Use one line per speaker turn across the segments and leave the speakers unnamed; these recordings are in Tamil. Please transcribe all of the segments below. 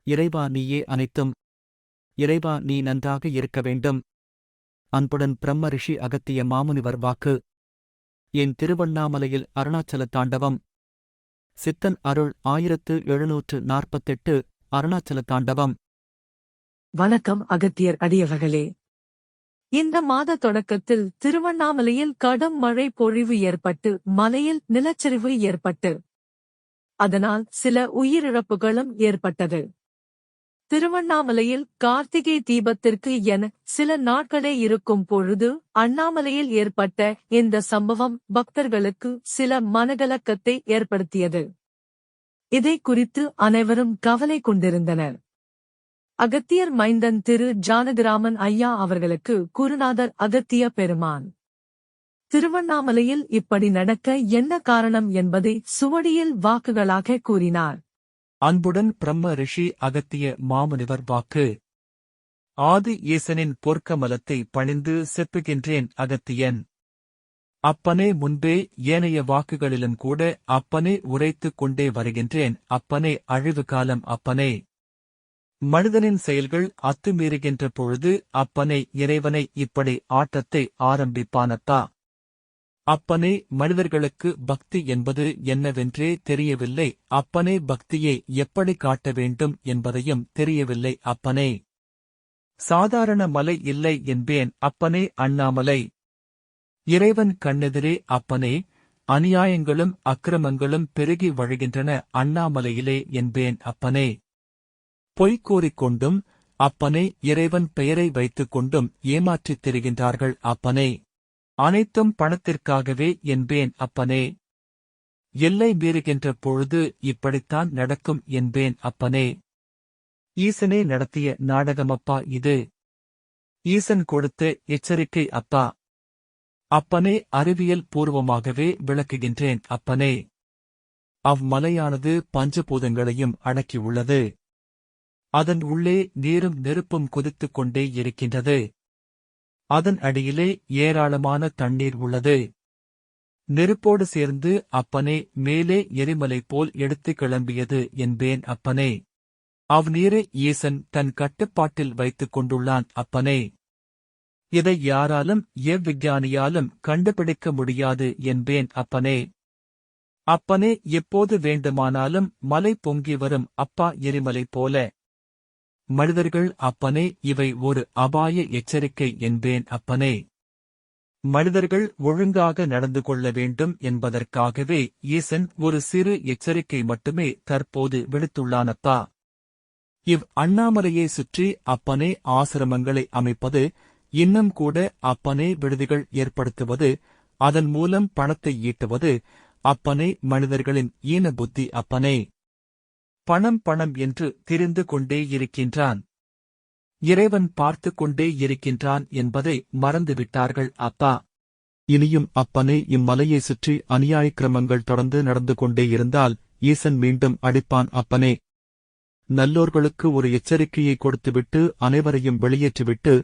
இறைவா நீயே அனைத்தும். இறைவா நீ நன்றாக இருக்க வேண்டும். அன்புடன் பிரம்ம ரிஷி அகத்திய மாமுனிவர் வாக்கு. என் திருவண்ணாமலையில் அருணாச்சல தாண்டவம். சித்தன் அருள் 1748 அருணாச்சல தாண்டவம்.
வணக்கம் அகத்தியர் அடியவர்களே. இந்த மாத தொடக்கத்தில் திருவண்ணாமலையில் கடும் மழை பொழிவு ஏற்பட்டு மலையில் நிலச்சரிவு ஏற்பட்டு அதனால் சில உயிரிழப்புகளும் ஏற்பட்டது. திருவண்ணாமலையில் கார்த்திகை தீபத்திற்கு என சில நாட்களே இருக்கும் பொழுது அண்ணாமலையில் ஏற்பட்ட இந்த சம்பவம் பக்தர்களுக்கு சில மனகலக்கத்தை ஏற்படுத்தியது. இதை குறித்து அனைவரும் கவலை கொண்டிருந்தனர். அகத்தியர் மைந்தன் திரு ஜானகிராமன் ஐயா அவர்களுக்கு குருநாதர் அகத்திய பெருமான் திருவண்ணாமலையில் இப்படி நடக்க என்ன காரணம் என்பதை சுவடியில் வாக்குகளாக கூறினார்.
அன்புடன் பிரம்ம ரிஷி அகத்திய மாமுனிவர் வாக்கு. ஆதி ஈசனின் பொற்கமலத்தை பணிந்து செப்புகின்றேன் அகத்தியன். அப்பனே முன்பே ஏனைய வாக்குகளிலும் கூட அப்பனே உரைத்துக் கொண்டே வருகின்றேன். அப்பனே அழிவு காலம் அப்பனே. மனிதனின் செயல்கள் அத்துமீறுகின்ற பொழுது அப்பனே இறைவனை இப்படி ஆட்டத்தை ஆரம்பிப்பானத்தா. அப்பனே மனிதர்களுக்கு பக்தி என்பது என்னவென்றே தெரியவில்லை. அப்பனே பக்தியை எப்படி காட்ட வேண்டும் என்பதையும் தெரியவில்லை அப்பனே. சாதாரண மலை இல்லை என்பேன் அப்பனே அண்ணாமலை. இறைவன் கண்ணெதிரே அப்பனே அநியாயங்களும் அக்கிரமங்களும் பெருகி வழிகின்றன அண்ணாமலையிலே என்பேன் அப்பனே. பொய் கூறிக்கொண்டும் அப்பனே இறைவன் பெயரை வைத்துக் கொண்டும் ஏமாற்றித் திரிகின்றார்கள் அப்பனே. அனைத்தும் பணத்திற்காகவே என்பேன் அப்பனே. எல்லை மீறுகின்ற பொழுது இப்படித்தான் நடக்கும் என்பேன் அப்பனே. ஈசனே நடத்திய நாடகமப்பா இது. ஈசன் கொடுத்த எச்சரிக்கை அப்பா. அப்பனே அறிவியல் பூர்வமாகவே விளக்குகின்றேன் அப்பனே. அம்மலையானது பஞ்சபூதங்களையும் அடக்கியுள்ளது. அதன் உள்ளே நீரும் நெருப்பும் கொதித்துக் கொண்டே இருக்கின்றது. அதன் அடியிலே ஏராளமான தண்ணீர் உள்ளது. நெருப்போடு சேர்ந்து அப்பனே மேலே எரிமலை போல் எடுத்து கிளம்பியது என்பேன் அப்பனே. அவ்நீரை ஈசன் தன் கட்டுப்பாட்டில் வைத்துக் கொண்டுள்ளான் அப்பனே. இதை யாராலும் எவ்விஞ்ஞானியாலும் கண்டுபிடிக்க முடியாது என்பேன் அப்பனே. அப்பனே எப்போது வேண்டுமானாலும் மலை பொங்கி வரும் அப்பா எரிமலை போல. மனிதர்கள் அப்பனே இவை ஒரு அபாய எச்சரிக்கை என்பேன் அப்பனே. மனிதர்கள் ஒழுங்காக நடந்து கொள்ள வேண்டும் என்பதற்காகவே ஈசன் ஒரு சிறு எச்சரிக்கை மட்டுமே தற்போது விடுத்துள்ளானப்பா. அண்ணாமலையை சுற்றி அப்பனே ஆசிரமங்களை அமைப்பது, இன்னும் கூட அப்பனே விடுதிகள் ஏற்படுத்துவது, அதன் மூலம் பணத்தை ஈட்டுவது அப்பனே மனிதர்களின் ஈன புத்தி அப்பனே. பணம் பணம் என்று திரிந்து கொண்டே இருக்கின்றான். இறைவன் பார்த்து கொண்டே இருக்கின்றான் என்பதை மறந்துவிட்டார்கள் அப்பா.
இனியும் அப்பனே இம்மலையை சுற்றி அநியாய கிரமங்கள் தொடர்ந்து நடந்து கொண்டே இருந்தால் ஈசன் மீண்டும் அடிப்பான் அப்பனே. நல்லோர்களுக்கு ஒரு எச்சரிக்கையை கொடுத்துவிட்டு அனைவரையும் வெளியேற்றிவிட்டு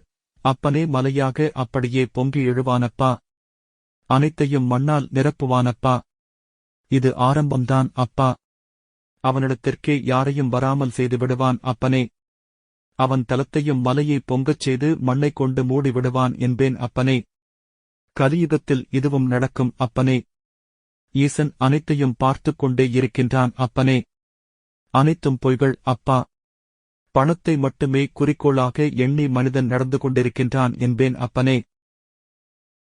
அப்பனே மலையாக அப்படியே பொங்கி எழுவானப்பா. அனைத்தையும் மண்ணால் நிரப்புவானப்பா. இது ஆரம்பம்தான் அப்பா. அவனிடத்திற்கே யாரையும் வராமல் செய்து விடுவான் அப்பனே. அவன் தலத்தையும் மலையை பொங்கச் செய்து மண்ணைக் கொண்டு மூடி விடுவான் என்பேன் அப்பனே. கலியுகத்தில் இதுவும் நடக்கும் அப்பனே. ஈசன் அனைத்தையும் பார்த்துக் கொண்டே இருக்கின்றான் அப்பனே. அனைத்தும் பொய்கள் அப்பா. பணத்தை மட்டுமே குறிக்கோளாக எண்ணி மனிதன் நடந்து கொண்டிருக்கின்றான் என்பேன் அப்பனே.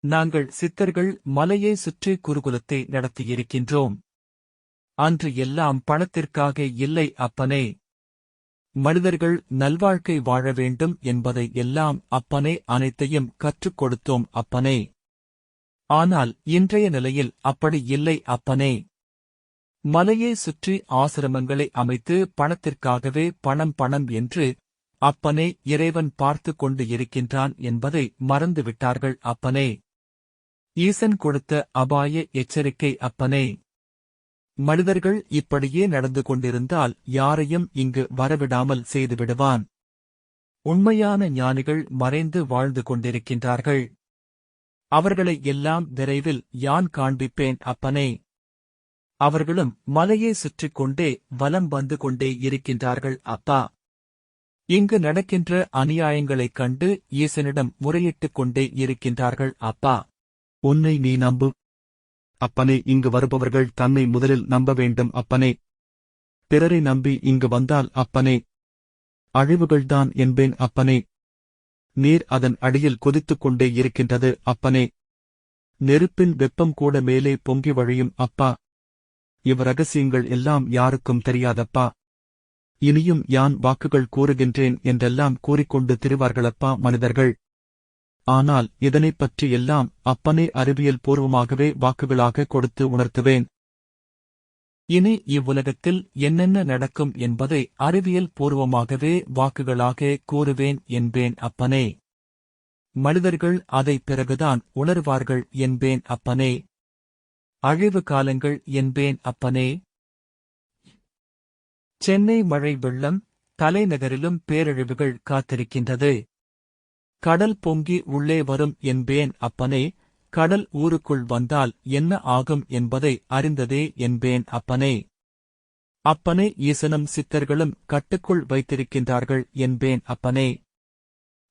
நாங்கள் சித்தர்கள் மலையை சுற்றி குருகுலத்தை நடத்தியிருக்கின்றோம். அன்று எல்லாம் பணத்திற்காக இல்லை அப்பனே. மனிதர்கள் நல்வாழ்க்கை வாழ வேண்டும் என்பதை எல்லாம் அப்பனே அனைத்தையும் கற்றுக் கொடுத்தோம் அப்பனே. ஆனால் இன்றைய நிலையில் அப்படி இல்லை அப்பனே. மலையை சுற்றி ஆசிரமங்களை அமைத்து பணத்திற்காகவே பணம் பணம் என்று அப்பனே இறைவன் பார்த்து கொண்டு இருக்கின்றான் என்பதை மறந்துவிட்டார்கள் அப்பனே. ஈசன் கொடுத்த அபாய எச்சரிக்கை அப்பனே. மனிதர்கள் இப்படியே நடந்து கொண்டிருந்தால் யாரையும் இங்கு வரவிடாமல் செய்துவிடுவான். உண்மையான ஞானிகள் மறைந்து வாழ்ந்து கொண்டிருக்கின்றார்கள். அவர்களை எல்லாம் விரைவில் யான் காண்பிப்பேன் அப்பனே. அவர்களும் மலையை சுற்றிக் கொண்டே வலம் வந்து கொண்டே இருக்கின்றார்கள் அப்பா. இங்கு நடக்கின்ற அநியாயங்களைக் கண்டு ஈசனிடம் முறையிட்டுக் கொண்டே இருக்கின்றார்கள் அப்பா.
உன்னை நீ நம்பு அப்பனே. இங்கு வருபவர்கள் தன்னை முதலில் நம்ப வேண்டும் அப்பனே. பிறரை நம்பி இங்கு வந்தால் அப்பனே அழிவுகள்தான் என்பேன் அப்பனே. நீர் அதன் அடியில் கொதித்துக் கொண்டே இருக்கின்றது அப்பனே. நெருப்பின் வெப்பம் கூட மேலே பொங்கி வழியும் அப்பா. இவ்வரகசியங்கள் எல்லாம் யாருக்கும் தெரியாதப்பா. இனியும் யான் வாக்குகள் கூறுகின்றேன் என்றெல்லாம் கூறிக்கொண்டு திரிவார்களப்பா மனிதர்கள். ஆனால் இதனைப் பற்றி எல்லாம் அப்பனே அறிவியல் பூர்வமாகவே வாக்குகளாக கொடுத்து உணர்த்துவேன். இனி இவ்வுலகத்தில் என்னென்ன நடக்கும் என்பதை அறிவியல் பூர்வமாகவே வாக்குகளாக கூறுவேன் என்பேன் அப்பனே. மனிதர்கள் அதை பிறகுதான் உணர்வார்கள் என்பேன் அப்பனே. அழிவு காலங்கள் என்பேன் அப்பனே. சென்னை மழை வெள்ளம், தலைநகரிலும் பேரழிவுகள் காத்திருக்கின்றது. கடல் பொங்கி உள்ளே வரும் என்பேன் அப்பனே. கடல் ஊருக்குள் வந்தால் என்ன ஆகும் என்பதை அறிந்ததே என்பேன் அப்பனே. அப்பனே ஈசனும் சித்தர்களும் கட்டுக்குள் வைத்திருக்கின்றார்கள் என்பேன் அப்பனே.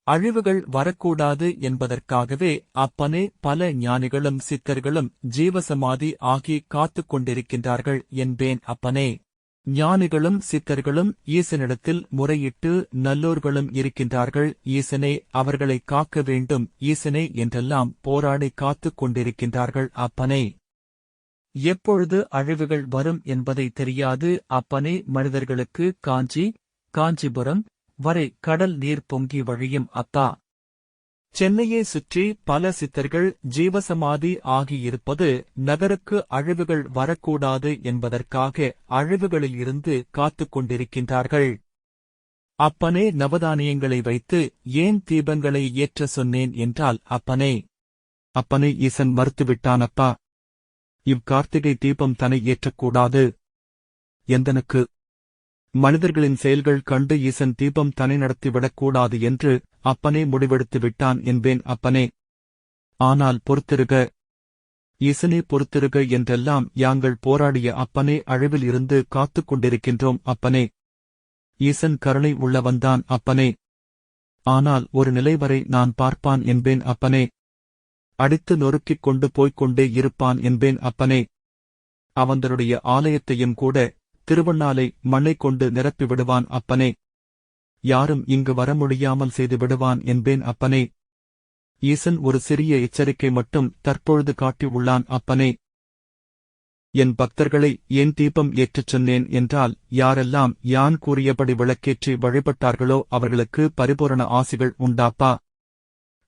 அழிவுகள் வரக்கூடாது என்பதற்காகவே அப்பனே பல ஞானிகளும் சித்தர்களும் ஜீவசமாதி ஆகி காத்துக் கொண்டிருக்கின்றார்கள் என்பேன் அப்பனே. ஞானிகளும் சித்தர்களும் ஈசனிடத்தில் முறையிட்டு நல்லோர்களும் இருக்கின்றார்கள். ஈசனே அவர்களை காக்க வேண்டும், ஈசனே என்றெல்லாம் போராடி காத்துக் கொண்டிருக்கின்றார்கள் அப்பனே. எப்பொழுது அழிவுகள் வரும் என்பதை தெரியாது அப்பனே. மனிதர்களுக்கு காஞ்சிபுரம் வரை கடல் நீர் பொங்கி வழியும் அப்பா. சென்னையை சுற்றி பல சித்தர்கள் ஜீவசமாதி ஆகியிருப்பது நகருக்கு அழிவுகள் வரக்கூடாது என்பதற்காக அழிவுகளில் இருந்து காத்துக் கொண்டிருக்கின்றார்கள். அப்பனே நவதானியங்களை வைத்து ஏன் தீபங்களை ஏற்ற சொன்னேன் என்றால் அப்பனே. அப்பனே ஈசன் மறுத்துவிட்டானப்பா. இவ்கார்த்திகை தீபம் தன்னை ஏற்றக்கூடாது எந்தனுக்கு. மனிதர்களின் செயல்கள் கண்டு ஈசன் தீபம் தனி நடத்திவிடக்கூடாது என்று அப்பனே முடிவெடுத்து விட்டான் என்பேன் அப்பனே. ஆனால் பொறுத்திருக ஈசனே பொறுத்திருக என்றெல்லாம் யாங்கள் போராடிய அப்பனே அழிவில் இருந்து காத்துக் கொண்டிருக்கின்றோம் அப்பனே. ஈசன் கருணை உள்ளவன்தான் அப்பனே. ஆனால் ஒரு நிலை வரை நான் பார்ப்பான் என்பேன் அப்பனே. அடித்து நொறுக்கிக் கொண்டு போய்க் கொண்டே இருப்பான் என்பேன் அப்பனே. அவந்தருடைய ஆலயத்தையும் கூட திருவண்ணாலை மண்ணை கொண்டு நிரப்பி விடுவான் அப்பனே. யாரும் இங்கு வர முடியாமல் செய்து விடுவான் என்பேன் அப்பனே. ஈசன் ஒரு சிறிய எச்சரிக்கை மட்டும் தற்பொழுது காட்டி உள்ளான் அப்பனே. என் பக்தர்களை ஏன் தீபம் ஏற்றச் சொன்னேன் என்றால், யாரெல்லாம் யான் கூறியபடி விளக்கேற்றி வழிபட்டார்களோ அவர்களுக்கு பரிபூரண ஆசிகள் உண்டாப்பா.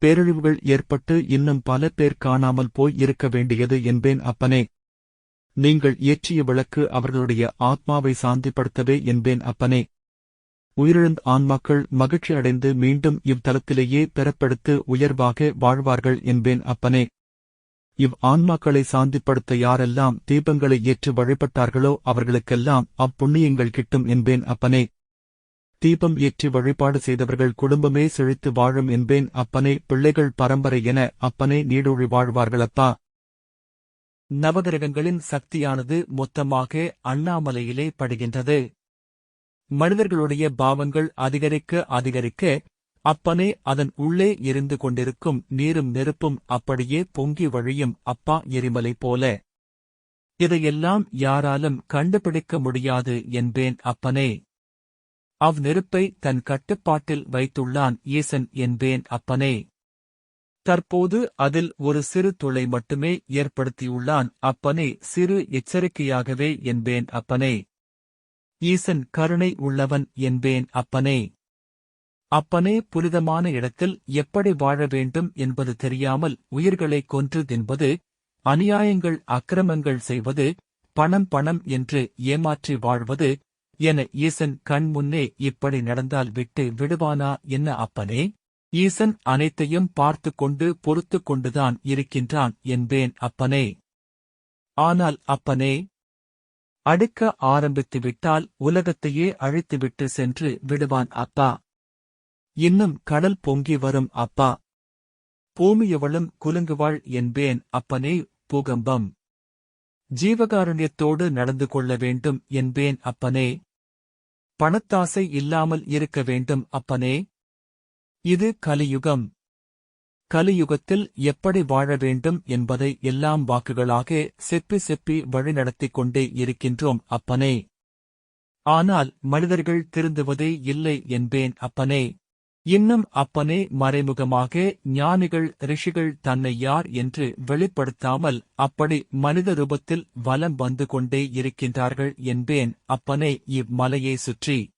பேரழிவுகள் ஏற்பட்டு இன்னும் பல பேர் காணாமல் போய் இருக்க வேண்டியது என்பேன் அப்பனே. நீங்கள் ஏற்றிய விளக்கு அவர்களுடைய ஆத்மாவை சாந்திப்படுத்தவே என்பேன் அப்பனே. உயிரிழந்த ஆன்மாக்கள் மகிழ்ச்சி அடைந்து மீண்டும் இவ்தலத்திலேயே பெறப்படுத்து உயர்வாக வாழ்வார்கள் என்பேன் அப்பனே. இவ் ஆன்மாக்களை சாந்திப்படுத்த யாரெல்லாம் தீபங்களை ஏற்று வழிபட்டார்களோ அவர்களுக்கெல்லாம் அப்புண்ணியங்கள் கிட்டும் என்பேன் அப்பனே. தீபம் ஏற்றி வழிபாடு செய்தவர்கள் குடும்பமே செழித்து வாழும் என்பேன் அப்பனே. பிள்ளைகள் பரம்பரை என அப்பனே நீடூழி வாழ்வார்களப்பா. நவகிரகங்களின் சக்தியானது மொத்தமாக அண்ணாமலையிலே படுகின்றது. மனிதர்களுடைய பாவங்கள் அதிகரிக்க அப்பனே அதன் உள்ளே எரிந்து கொண்டிருக்கும் நீரும் நெருப்பும் அப்படியே பொங்கி வழியும் அப்பா எரிமலை போல. இதையெல்லாம் யாராலும் கண்டுபிடிக்க முடியாது என்பேன் அப்பனே. நெருப்பை தன் கட்டுப்பாட்டில் வைத்துள்ளான் ஈசன் என்பேன் அப்பனே. தற்போது அதில் ஒரு சிறு துளை மட்டுமே ஏற்படுத்தியுள்ளான் அப்பனே. சிறு எச்சரிக்கையாகவே என்பேன் அப்பனே. ஈசன் கருணை உள்ளவன் என்பேன் அப்பனே. அப்பனே புனிதமான இடத்தில் எப்படி வாழ வேண்டும் என்பது தெரியாமல் உயிர்களை கொன்று தின்பது, அநியாயங்கள் அக்கிரமங்கள் செய்வது, பணம் என்று ஏமாற்றி வாழ்வது என ஈசன் கண் முன்னே இப்படி நடந்தால் விட்டு விடுவானா என்ன அப்பனே? ஈசன் அனைத்தையும் பார்த்துக் கொண்டு பொறுத்துக் கொண்டுதான் இருக்கின்றான் என்பேன் அப்பனே. ஆனால் அப்பனே, அடுக்க ஆரம்பித்துவிட்டால் உலகத்தையே அழித்துவிட்டு சென்று விடுவான் அப்பா. இன்னும் கடல் பொங்கி வரும் அப்பா. பூமியவளும் குலுங்குவாள் என்பேன் அப்பனே. பூகம்பம்
ஜீவகாருண்யத்தோடு நடந்து கொள்ள வேண்டும் என்பேன் அப்பனே. பணத்தாசை இல்லாமல் இருக்க வேண்டும் அப்பனே. இது கலியுகம். கலியுகத்தில் எப்படி வாழ வேண்டும் என்பதை எல்லாம் வாக்குகளாக செப்பி வழிநடத்திக் கொண்டே இருக்கின்றோம் அப்பனே. ஆனால் மனிதர்கள் திருந்துவதே இல்லை என்பேன் அப்பனே. இன்னும் அப்பனே மறைமுகமாக ஞானிகள் ரிஷிகள் தன்னை யார் என்று வெளிப்படுத்தாமல் அப்படி மனித ரூபத்தில் வலம் வந்து கொண்டே இருக்கின்றார்கள் என்பேன் அப்பனே. இம்மலையை சுற்றி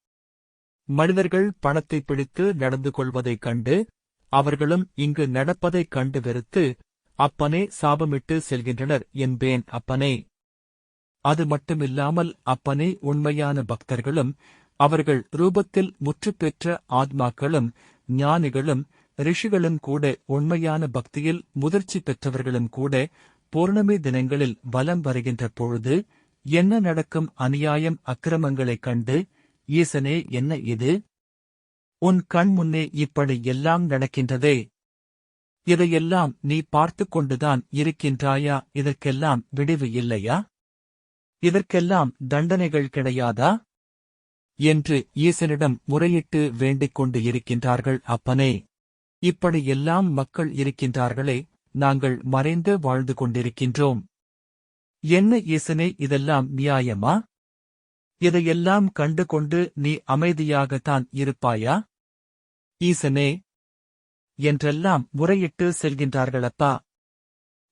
மனிதர்கள் பணத்தை பிடித்து நடந்து கொள்வதைக் கண்டு அவர்களும் இங்கு நடப்பதைக் கண்டு வெறுத்து அப்பனே சாபமிட்டு செல்கின்றனர் என்பேன் அப்பனே. அது மட்டுமில்லாமல் அப்பனே உண்மையான பக்தர்களும் அவர்கள் ரூபத்தில் முற்றுப்பெற்ற ஆத்மாக்களும் ஞானிகளும் ரிஷிகளும் கூட உண்மையான பக்தியில் முதிர்ச்சி பெற்றவர்களும் கூட பௌர்ணமி தினங்களில் வலம் வருகின்ற பொழுது என்ன நடக்கும் அநியாயம் அக்கிரமங்களைக் கண்டு, ஈசனே என்ன இது? உன் கண் முன்னே இப்படி எல்லாம் நடக்கின்றதே. இதையெல்லாம் நீ பார்த்துக் கொண்டுதான் இருக்கின்றாயா? இதற்கெல்லாம் விடிவு இல்லையா? இதற்கெல்லாம் தண்டனைகள் கிடையாதா? என்று ஈசனிடம் முறையிட்டு வேண்டிக் கொண்டு இருக்கின்றார்கள் அப்பனே. இப்படி எல்லாம் மக்கள் இருக்கின்றார்களே, நாங்கள் மறைந்து வாழ்ந்து கொண்டிருக்கின்றோம். என்ன ஈசனே, இதெல்லாம் நியாயமா? இதையெல்லாம் கண்டு கொண்டு நீ அமைதியாகத்தான் இருப்பாயா? ஈசனே என்றெல்லாம் முறையிட்டு செல்கின்றார்களப்பா.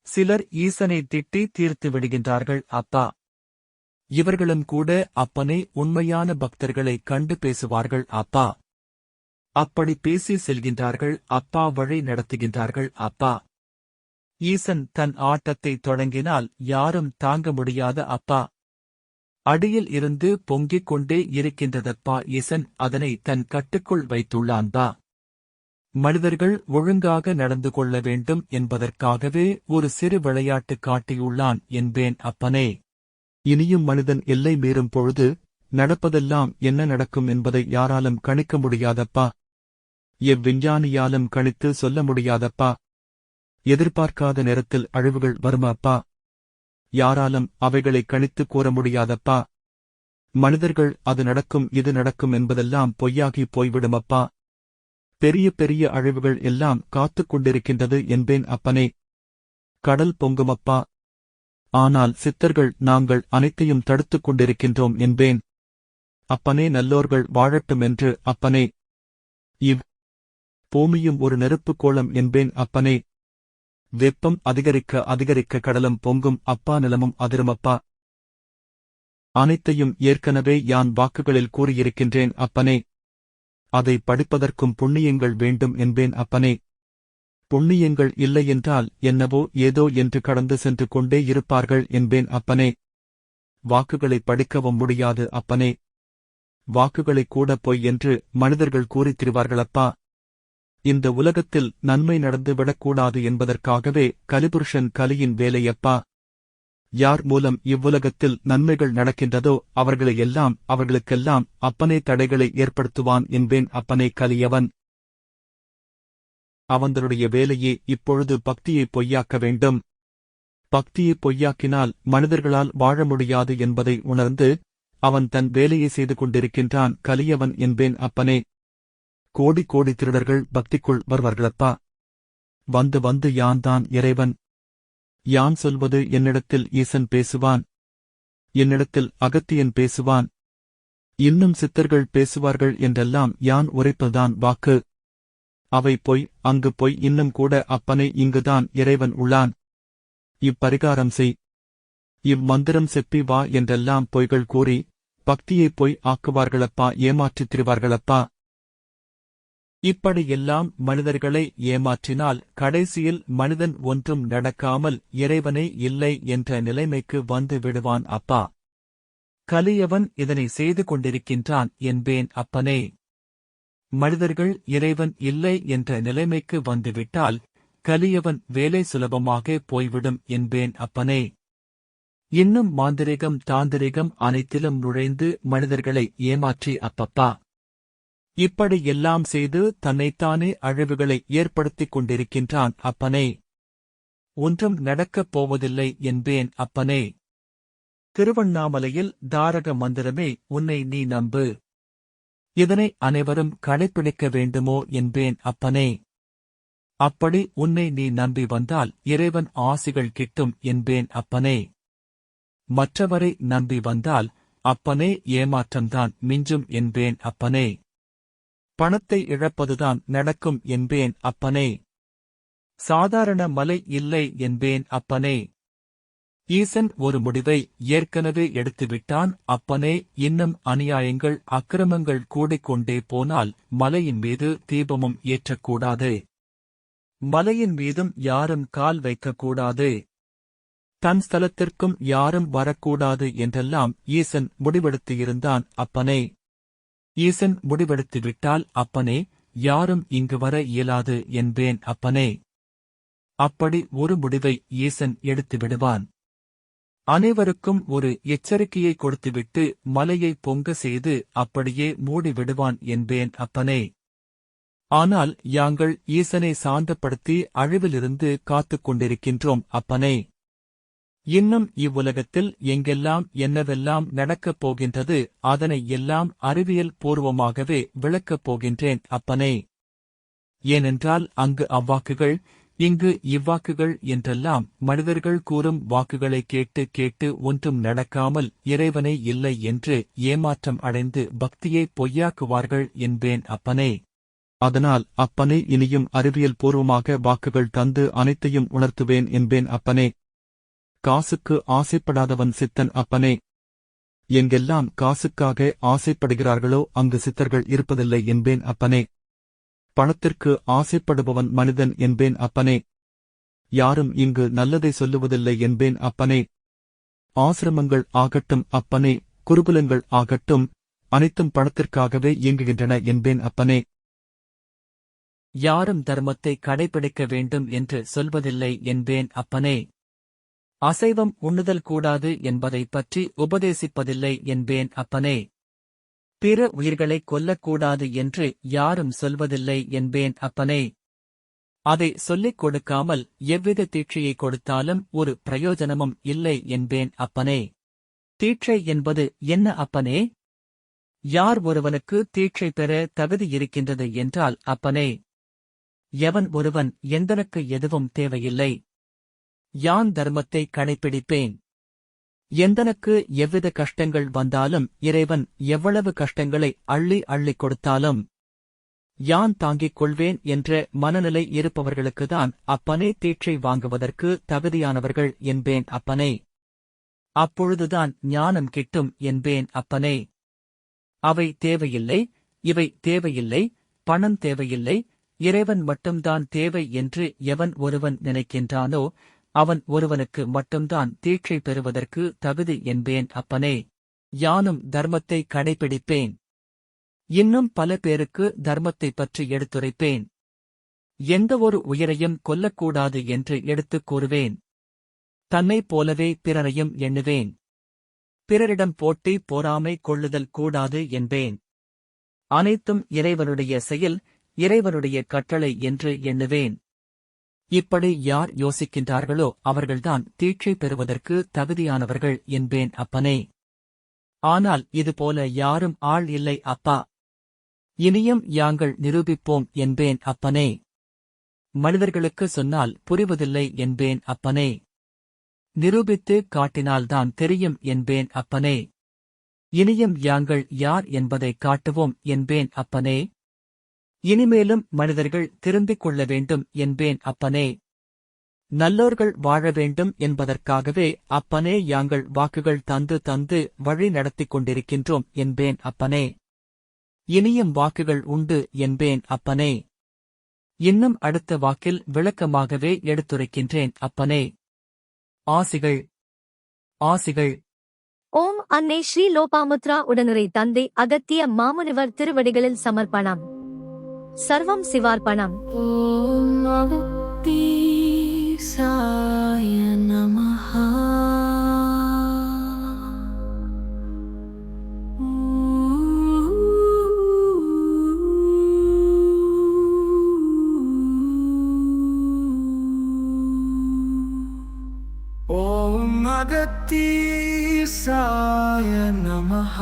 சிலர் ஈசனை திட்டி தீர்த்து விடுகின்றார்கள் அப்பா. இவர்களும் கூட அப்பனே உண்மையான பக்தர்களை கண்டு பேசுவார்கள் அப்பா. அப்படி பேசி செல்கின்றார்கள் அப்பா, வழி நடத்துகின்றார்கள் அப்பா. ஈசன் தன் ஆட்டத்தை தொடங்கினால் யாரும் தாங்க முடியாத அப்பா. அடியில் இருந்து பொங்கிக் கொண்டே இருக்கின்றதப்பா. ஈசன் அதனை தன் கட்டுக்குள் வைத்துள்ளான்பா. மனிதர்கள் ஒழுங்காக நடந்து கொள்ள வேண்டும் என்பதற்காகவே ஒரு சிறு விளையாட்டு காட்டியுள்ளான் என்பேன் அப்பனே.
இனியும் மனிதன் எல்லை மீறும் பொழுது நடப்பதெல்லாம் என்ன நடக்கும் என்பதை யாராலும் கணிக்க முடியாதப்பா. எவ்விஞ்ஞானியாலும் கணித்து சொல்ல முடியாதப்பா. எதிர்பார்க்காத நேரத்தில் அழிவுகள் வருமாப்பா. யாராலும் அவைகளை கணித்துக் கூற முடியாதப்பா. மனிதர்கள் அது நடக்கும் இது நடக்கும் என்பதெல்லாம் பொய்யாகி போய்விடுமப்பா. பெரிய பெரிய அழிவுகள் எல்லாம் காத்துக் கொண்டிருக்கின்றது என்பேன் அப்பனே. கடல் பொங்குமப்பா. ஆனால் சித்தர்கள் நாங்கள் அனைத்தையும் தடுத்துக் கொண்டிருக்கின்றோம் என்பேன் அப்பனே. நல்லோர்கள் வாழட்டும் என்று அப்பனே. பூமியும் ஒரு நெருப்புக் கோளம் என்பேன் அப்பனே. வெப்பம் அதிகரிக்க அதிகரிக்க கடலும் பொங்கும் அப்பா, நிலமும் அதிருமப்பா. அனைத்தையும் ஏற்கனவே யான் வாக்குகளில் கூறியிருக்கின்றேன் அப்பனே. அதை படிப்பதற்கும் புண்ணியங்கள் வேண்டும் என்பேன் அப்பனே. புண்ணியங்கள் இல்லையென்றால் என்னவோ ஏதோ என்று கடந்து சென்று கொண்டே இருப்பார்கள் என்பேன் அப்பனே. வாக்குகளை படிக்கவும் முடியாது அப்பனே. வாக்குகளைக் கூட பொய் என்று மனிதர்கள் கூறித் திரிவார்களப்பா. இந்த உலகத்தில் நன்மை நடந்து விடக்கூடாது என்பதற்காகவே கலிபுருஷன் கலியின் வேலையப்பா. யார் மூலம் இவ்வுலகத்தில் நன்மைகள் நடக்கின்றதோ அவர்களுக்கெல்லாம் அப்பனே தடைகளை ஏற்படுத்துவான் என்பேன் அப்பனே. கலியவன் அவனுடைய வேலையே இப்பொழுது பக்தியை பொய்யாக்க வேண்டும். பக்தியை பொய்யாக்கினால் மனிதர்களால் வாழ முடியாது என்பதை உணர்ந்து அவன் தன் வேலையை செய்து கொண்டிருக்கின்றான் கலியவன் என்பேன் அப்பனே. கோடி கோடி திருடர்கள் பக்திக்குள் வருவார்களப்பா. வந்து வந்து யான்தான் இறைவன். யான் சொல்வது என்னிடத்தில் ஈசன் பேசுவான். என்னிடத்தில் அகத்தியன் பேசுவான். இன்னும் சித்தர்கள் பேசுவார்கள் என்றெல்லாம் யான் உரைப்பதுதான் வாக்கு. அவை பொய், அங்கு பொய், இன்னும் கூட அப்பனே இங்குதான் இறைவன் உள்ளான். இப்பரிகாரம் செய், இம்மந்திரம் செப்பி வா என்றெல்லாம் பொய்கள் கூறி பக்தியைப் பொய் ஆக்குவார்களப்பா, ஏமாற்றித் திரிவார்களப்பா. இப்படியெல்லாம் மனிதர்களை ஏமாற்றினால் கடைசியில் மனிதன் ஒன்றும் நடக்காமல் இறைவனே இல்லை என்ற நிலைமைக்கு வந்து விடுவான் அப்பா. கலியவன் இதனை செய்து கொண்டிருக்கின்றான் என்பேன் அப்பனே. மனிதர்கள் இறைவன் இல்லை என்ற நிலைமைக்கு வந்துவிட்டால் கலியவன் வேலை சுலபமாக போய்விடும் என்பேன் அப்பனே. இன்னும் மாந்திரிகம் தாந்திரிகம் அனைத்திலும் நுழைந்து மனிதர்களை ஏமாற்றி அப்பப்பா இப்படி எல்லாம் செய்து தன்னைத்தானே அழிவுகளை ஏற்படுத்திக் கொண்டிருக்கின்றான் அப்பனே. ஒன்றும் நடக்கப் போவதில்லை என்பேன் அப்பனே.
திருவண்ணாமலையில் தாரக மந்திரமே உன்னை நீ நம்பு. இதனை அனைவரும் கடைப்பிடிக்க வேண்டுமோ என்பேன் அப்பனே. அப்படி உன்னை நீ நம்பி வந்தால் இறைவன் ஆசிகள் கிட்டும் என்பேன் அப்பனே. மற்றவரை நம்பி வந்தால் அப்பனே ஏமாற்றம்தான் மிஞ்சும் என்பேன் அப்பனே. பணத்தை இழப்பதுதான் நடக்கும் என்பேன் அப்பனே. சாதாரண மலை இல்லை என்பேன் அப்பனே. ஈசன் ஒரு முடிவை ஏற்கனவே எடுத்துவிட்டான் அப்பனே. இன்னும் அநியாயங்கள் அக்கிரமங்கள் கூடிக்கொண்டே போனால் மலையின் மீது தீபமும் ஏற்றக்கூடாது. மலையின் மீதும் யாரும் கால் வைக்கக்கூடாது. தன் ஸ்தலத்திற்கும் யாரும் வரக்கூடாது என்றெல்லாம் ஈசன் முடிவெடுத்திருந்தான் அப்பனே. ஈசன் முடிவெடுத்துவிட்டால் அப்பனே யாரும் இங்கு வர இயலாது என்பேன் அப்பனே. அப்படி ஒரு முடிவை ஈசன் எடுத்து விடுவான். அனைவருக்கும் ஒரு எச்சரிக்கையை கொடுத்துவிட்டு மலையை பொங்க செய்து அப்படியே மூடிவிடுவான் என்பேன் அப்பனே. ஆனால் யாங்கள் ஈசனை சாந்தப்படுத்தி அழிவிலிருந்து காத்துக் கொண்டிருக்கின்றோம் அப்பனே. இன்னும் இவ்வுலகத்தில் எங்கெல்லாம் என்னவெல்லாம் நடக்கப் போகின்றது அதனை எல்லாம் அறிவியல் பூர்வமாகவே விளக்கப் போகின்றேன் அப்பனே. ஏனென்றால் அங்கு அவ்வாக்குகள் இங்கு இவ்வாக்குகள் என்றெல்லாம் மனிதர்கள் கூறும் வாக்குகளை கேட்டு கேட்டு ஒன்றும் நடக்காமல் இறைவனை இல்லை என்று ஏமாற்றம் அடைந்து பக்தியை பொய்யாக்குவார்கள் என்பேன் அப்பனே.
அதனால் அப்பனே இனியும் அறிவியல் பூர்வமாக வாக்குகள் தந்து அனைத்தையும் உணர்த்துவேன் என்பேன் அப்பனே. காசுக்கு ஆசைப்படாதவன் சித்தன் அப்பனே. எங்கெல்லாம் காசுக்காக ஆசைப்படுகிறார்களோ அங்கு சித்தர்கள் இருப்பதில்லை என்பேன் அப்பனே. பணத்திற்கு ஆசைப்படுபவன் மனிதன் என்பேன் அப்பனே. யாரும் இங்கு நல்லதை சொல்லுவதில்லை என்பேன் அப்பனே. ஆசிரமங்கள் ஆகட்டும் அப்பனே, குருகுலங்கள் ஆகட்டும், அனைத்தும் பணத்திற்காகவே இயங்குகின்றன என்பேன் அப்பனே.
யாரும் தர்மத்தை கடைபிடிக்க வேண்டும் என்று சொல்வதில்லை என்பேன் அப்பனே. அசைவம் உண்ணுதல் கூடாது என்பதைப் பற்றி உபதேசிப்பதில்லை என்பேன் அப்பனே. பிற உயிர்களை கொல்லக்கூடாது என்று யாரும் சொல்வதில்லை என்பேன் அப்பனே. அதை சொல்லிக் கொடுக்காமல் எவ்வித தீட்சையை கொடுத்தாலும் ஒரு பிரயோஜனமும் இல்லை என்பேன் அப்பனே. தீட்சை என்பது என்ன அப்பனே? யார் ஒருவனுக்கு தீட்சை பெற தகுதி இருக்கின்றது என்றால் அப்பனே, எவன் ஒருவன் எந்தனுக்கு எதுவும் தேவையில்லை, யான் தர்மத்தை கடைப்பிடிப்பேன், எந்தனுக்கு எவ்வித கஷ்டங்கள் வந்தாலும் இறைவன் எவ்வளவு கஷ்டங்களை அள்ளி அள்ளிக் கொடுத்தாலும் யான் தாங்கிக் கொள்வேன் என்ற மனநிலை இருப்பவர்களுக்குதான் அப்பனே தீட்சை வாங்குவதற்கு தகுதியானவர்கள் என்பேன் அப்பனே. அப்பொழுதுதான் ஞானம் கிட்டும் என்பேன் அப்பனே. அவை தேவையில்லை, இவை தேவையில்லை, பணம் தேவையில்லை, இறைவன் மட்டும்தான் தேவை என்று எவன் ஒருவன் நினைக்கின்றானோ அவன் ஒருவனுக்கு மட்டும்தான் தீட்சை பெறுவதற்கு தகுதி என்பேன் அப்பனே. யானும் தர்மத்தை கடைப்பிடிப்பேன். இன்னும் பல பேருக்கு தர்மத்தைப் பற்றி எடுத்துரைப்பேன். எந்த ஒரு உயிரையும் கொல்லக்கூடாது என்று எடுத்துக் கூறுவேன். தன்னைப் போலவே பிறரையும் எண்ணுவேன். பிறரிடம் போட்டி பொறாமை கொள்ளுதல் கூடாது என்பேன். அனைத்தும் இறைவனுடைய செயல், இறைவனுடைய கட்டளை என்று எண்ணுவேன். இப்படி யார் யோசிக்கின்றார்களோ அவர்கள்தான் தீட்சை பெறுவதற்கு தகுதியானவர்கள் என்பேன் அப்பனே. ஆனால் இதுபோல யாரும் ஆள் இல்லை அப்பா. இனியும் யாங்கள் நிரூபிப்போம் என்பேன் அப்பனே. மனிதர்களுக்கு சொன்னால் புரிவதில்லை என்பேன் அப்பனே. நிரூபித்து காட்டினால்தான் தெரியும் என்பேன் அப்பனே. இனியும் யாங்கள் யார் என்பதை காட்டுவோம் என்பேன் அப்பனே. இனிமேலும் மனிதர்கள் திரும்பிக் கொள்ள வேண்டும் என்பேன் அப்பனே. நல்லோர்கள் வாழ வேண்டும் என்பதற்காகவே அப்பனே யாங்கள் வாக்குகள் தந்து தந்து வழி நடத்திக் கொண்டிருக்கின்றோம் என்பேன் அப்பனே. இனியும் வாக்குகள் உண்டு என்பேன் அப்பனே. இன்னும் அடுத்த வாக்கில் விளக்கமாகவே எடுத்துரைக்கின்றேன் அப்பனே. ஆசிகள் ஆசிகள்.
ஓம் அன்னை ஸ்ரீ லோபாமுத்ரா உடனுரை தந்தை அகத்திய மாமுனிவர் திருவடிகளில் சமர்ப்பணம். சர்வம் சிவார்ப்பணம்.
ஓம் அகத்தீசாய நமஹ. ஓம் அகத்தீசாய நமஹ